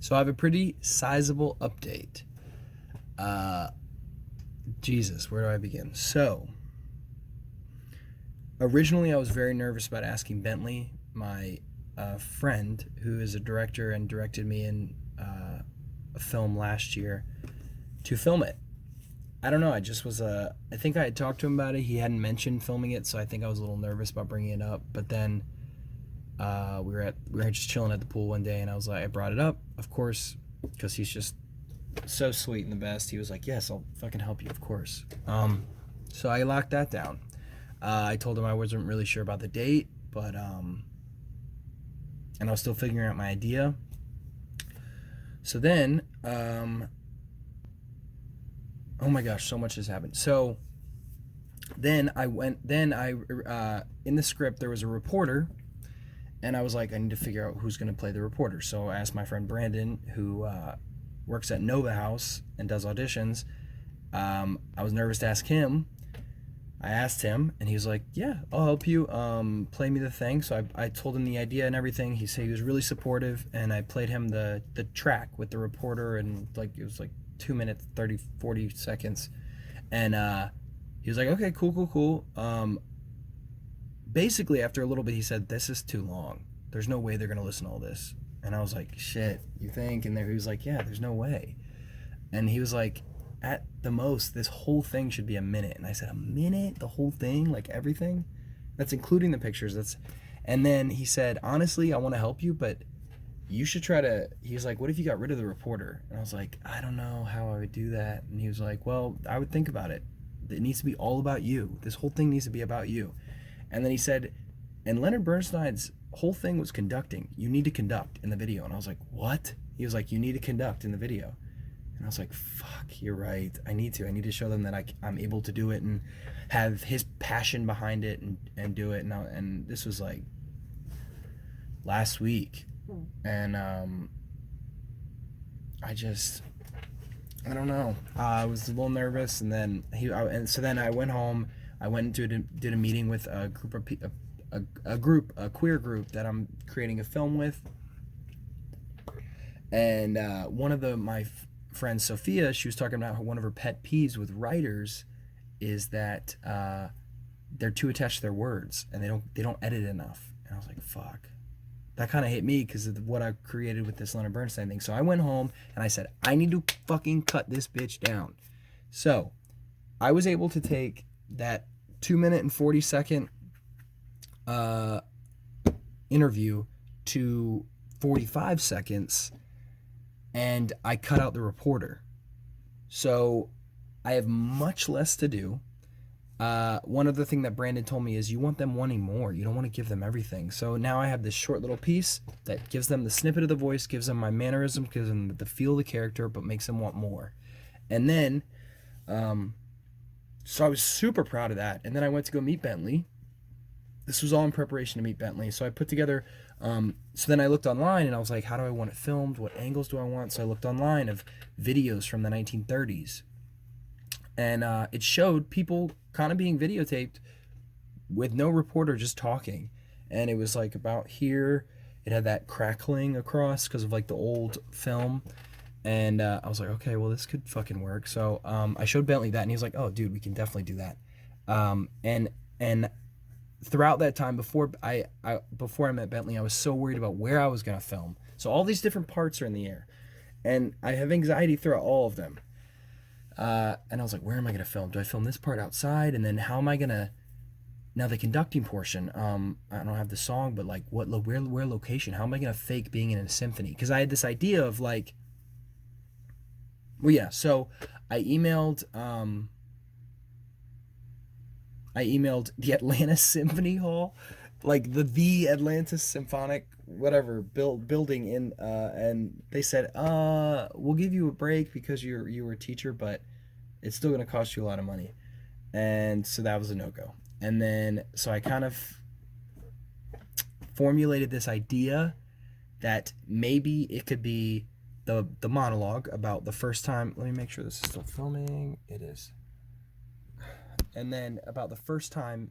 So I have a pretty sizable update. Jesus, where do I begin? So, originally I was very nervous about asking Bentley, my friend, who is a director and directed me in a film last year, to film it. I don't know. I just was I think I had talked to him about it. He hadn't mentioned filming it, so I think I was a little nervous about bringing it up. But then we were just chilling at the pool one day, and I brought it up, of course, because he's just so sweet and the best. He was like, "Yes, I'll fucking help you, of course." So I locked that down. I told him I wasn't really sure about the date, but and I was still figuring out my idea. So then, oh my gosh, so much has happened. So then in the script there was a reporter, and I was like, I need to figure out who's going to play the reporter. So I asked my friend Brandon, who works at Nova House and does auditions. I was nervous to ask him. I asked him, and he was like, "Yeah, I'll help you. Play me the thing." So I told him the idea and everything. He said he was really supportive, and I played him the track with the reporter, and like it was like 2 minutes 40 seconds, and he was like, "Okay, cool." Basically, after a little bit, he said, "This is too long. There's no way they're gonna listen to all this." And I was like, "Shit, you think?" And there he was like, "Yeah, there's no way." And he was like, "At the most, this whole thing should be a minute." And I said, "A minute? The whole thing? Like everything? That's including the pictures." And then he said, "Honestly, I want to help you, but you should try to." He's like, "What if you got rid of the reporter?" And I was like, "I don't know how I would do that." And he was like, "Well, I would think about it. It needs to be all about you. This whole thing needs to be about you." And then he said, "And Leonard Bernstein's whole thing was conducting. You need to conduct in the video." And I was like, "What?" He was like, "You need to conduct in the video." And I was like, "Fuck, you're right. I need to show them that I'm able to do it and have his passion behind it and do it." And this was like last week. And I don't know. I was a little nervous, and then so then I went home. I went and did a meeting with a queer group that I'm creating a film with. And one of my friend Sophia, she was talking about how one of her pet peeves with writers is that they're too attached to their words, and they don't edit enough. And I was like, fuck, that kind of hit me because of what I created with this Leonard Bernstein thing. So I went home and I said, I need to fucking cut this bitch down. So I was able to take that 2 minute and 40-second interview to 45 seconds, and I cut out the reporter. So I have much less to do. One other thing that Brandon told me is you want them wanting more. You don't want to give them everything. So now I have this short little piece that gives them the snippet of the voice, gives them my mannerism, gives them the feel of the character, but makes them want more. And then, so I was super proud of that. And then I went to go meet Bentley. This was all in preparation to meet Bentley. So I put together, so then I looked online and I was like, how do I want it filmed? What angles do I want? So I looked online of videos from the 1930s. And it showed people kind of being videotaped with no reporter, just talking. And it was like about here. It had that crackling across because of like the old film. And I was like, okay, well, this could fucking work. So I showed Bentley that, and he was like, oh, dude, we can definitely do that. And throughout that time, before I met Bentley, I was so worried about where I was going to film. So all these different parts are in the air. And I have anxiety throughout all of them. And I was like, where am I going to film? Do I film this part outside? And then how am I going to, now the conducting portion, I don't have the song, but like where location? How am I going to fake being in a symphony? Because I had this idea of like, well, yeah, so I emailed the Atlanta Symphony Hall, like the Atlanta Symphonic whatever building in, and they said, we'll give you a break because you were a teacher, but it's still going to cost you a lot of money. And so that was a no-go. And then so I kind of formulated this idea that maybe it could be the monologue about the first time. Let me make sure this is still filming. It is. And then about the first time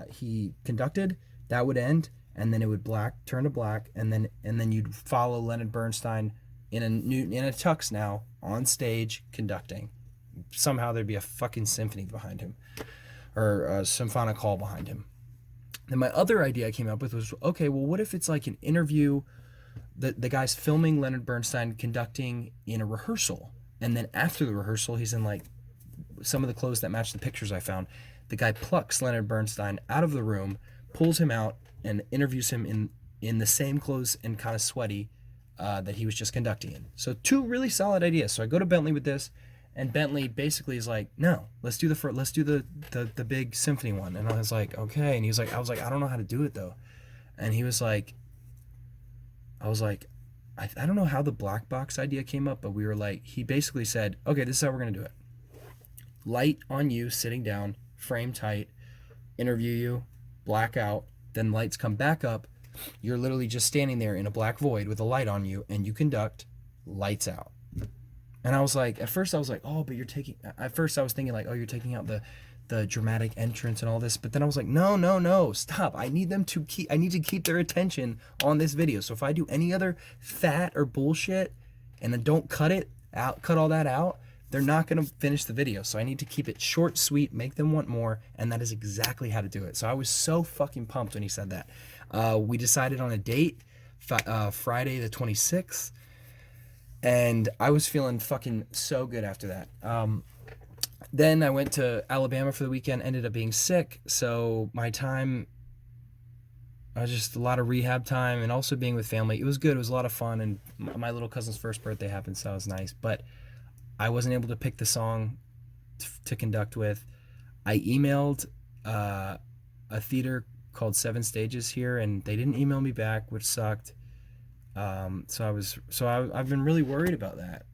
he conducted, that would end, and then it would turn to black, and then you'd follow Leonard Bernstein in a tux now on stage conducting. Somehow there'd be a fucking symphony behind him, or a symphonic hall behind him. And my other idea I came up with was, okay, well, what if it's like an interview? The guy's filming Leonard Bernstein conducting in a rehearsal, and then after the rehearsal, he's in like some of the clothes that match the pictures I found. The guy plucks Leonard Bernstein out of the room, pulls him out, and interviews him in the same clothes and kind of sweaty that he was just conducting in. So 2 really solid ideas. So I go to Bentley with this, and Bentley basically is like, no, let's do the big symphony one. And I was like, okay. And he was like, I was like, I don't know how to do it though. And he was like, I was like, I don't know how the black box idea came up, but we were like, he basically said, okay, this is how we're gonna do it. Light on you, sitting down, frame tight, interview you, black out, then lights come back up. You're literally just standing there in a black void with a light on you, and you conduct, lights out. And I was like, at first I was like, oh, but at first I was thinking like, oh, you're taking out the dramatic entrance and all this. But then I was like, no, stop. I need to keep their attention on this video. So if I do any other fat or bullshit and then don't cut all that out, they're not going to finish the video. So I need to keep it short, sweet, make them want more. And that is exactly how to do it. So I was so fucking pumped when he said that. We decided on a date, Friday the 26th. And I was feeling fucking so good after that. Then I went to Alabama for the weekend, ended up being sick. So my time, just a lot of rehab time and also being with family. It was good. It was a lot of fun. And my little cousin's first birthday happened, so that was nice. But I wasn't able to pick the song to conduct with. I emailed a theater called 7 Stages here, and they didn't email me back, which sucked. I've been really worried about that.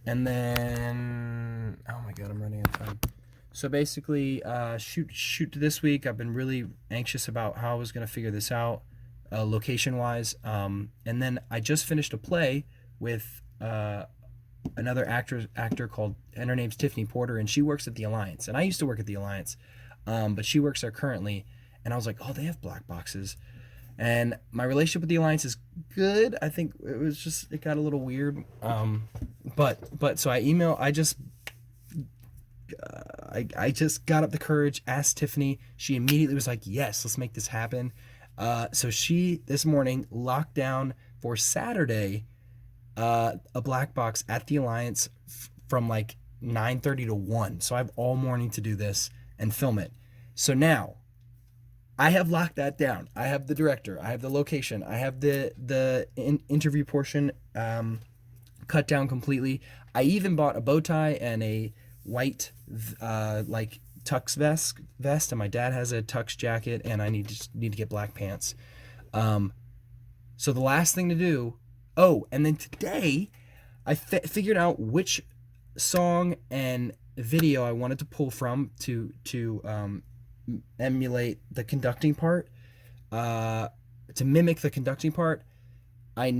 And then, oh my God, I'm running out of time. So basically, shoot to this week. I've been really anxious about how I was going to figure this out, location-wise. And then I just finished a play with another actor called, and her name's Tiffany Porter, and she works at the Alliance. And I used to work at the Alliance, but she works there currently. And I was like, oh, they have black boxes. And my relationship with the Alliance is good. I think it got a little weird. But so I just got up the courage, asked Tiffany. She immediately was like, yes, let's make this happen. So she, this morning, locked down for Saturday, a black box at the Alliance from like 9:30 to 1. So I have all morning to do this and film it. So now, I have locked that down. I have the director. I have the location. I have the interview portion cut down completely. I even bought a bow tie and a white like tux vest, and my dad has a tux jacket, and I need to get black pants. So the last thing to do. Oh, and then today, I figured out which song and video I wanted to pull from to emulate the conducting part, to mimic the conducting part. I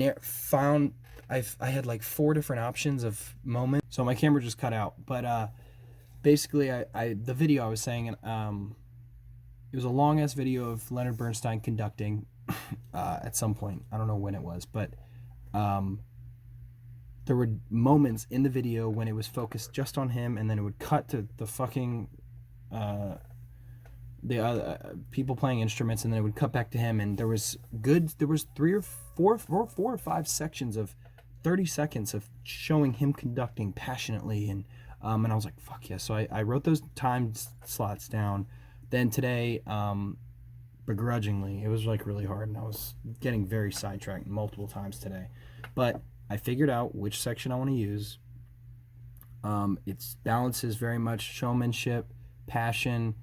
had like 4 different options of moments, so my camera just cut out. But basically, the video I was saying, it was a long ass video of Leonard Bernstein conducting at some point. I don't know when it was, but there were moments in the video when it was focused just on him, and then it would cut to the fucking the other people playing instruments, and then it would cut back to him, and there was 3 or 4 or 5 sections of 30 seconds of showing him conducting passionately, and I was like, fuck yeah. So I wrote those time slots down. Then today, begrudgingly, it was like really hard, and I was getting very sidetracked multiple times today, but I figured out which section I want to use. It balances very much showmanship, passion,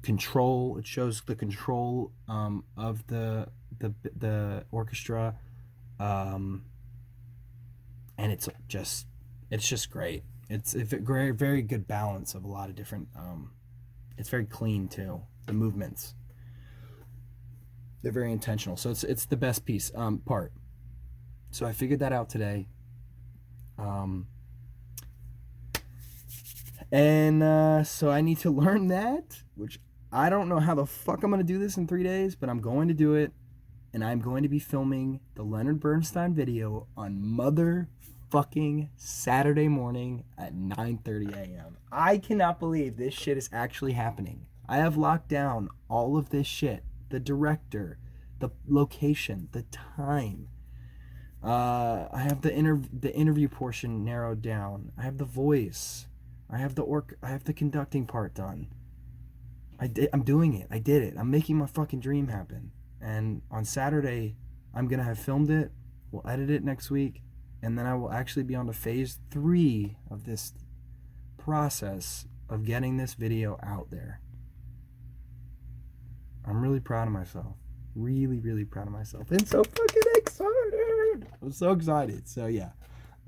control. It shows the control of the orchestra, and it's just great. It's a very, very good balance of a lot of different. It's very clean too. The movements, they're very intentional. So it's the best piece part. So I figured that out today. And so I need to learn that, which I don't know how the fuck I'm going to do this in 3 days, but I'm going to do it. and I'm going to be filming the Leonard Bernstein video on motherfucking Saturday morning at 9:30 a.m. I cannot believe this shit is actually happening. I have locked down all of this shit. The director, the location, the time. I have the interview portion narrowed down. I have the voice. I have the conducting part done. I'm doing it. I did it. I'm making my fucking dream happen. And on Saturday, I'm gonna have filmed it. We'll edit it next week, and then I will actually be on to phase 3 of this process of getting this video out there. I'm really proud of myself. Really, really proud of myself. And so fucking excited. I'm so excited. So yeah,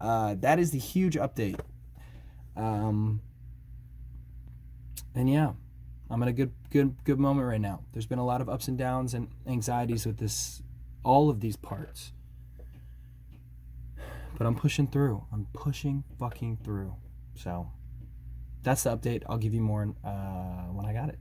that is the huge update. And yeah, I'm in a good moment right now. There's been a lot of ups and downs and anxieties with this, all of these parts. But I'm pushing through. I'm pushing fucking through. So that's the update. I'll give you more when I got it.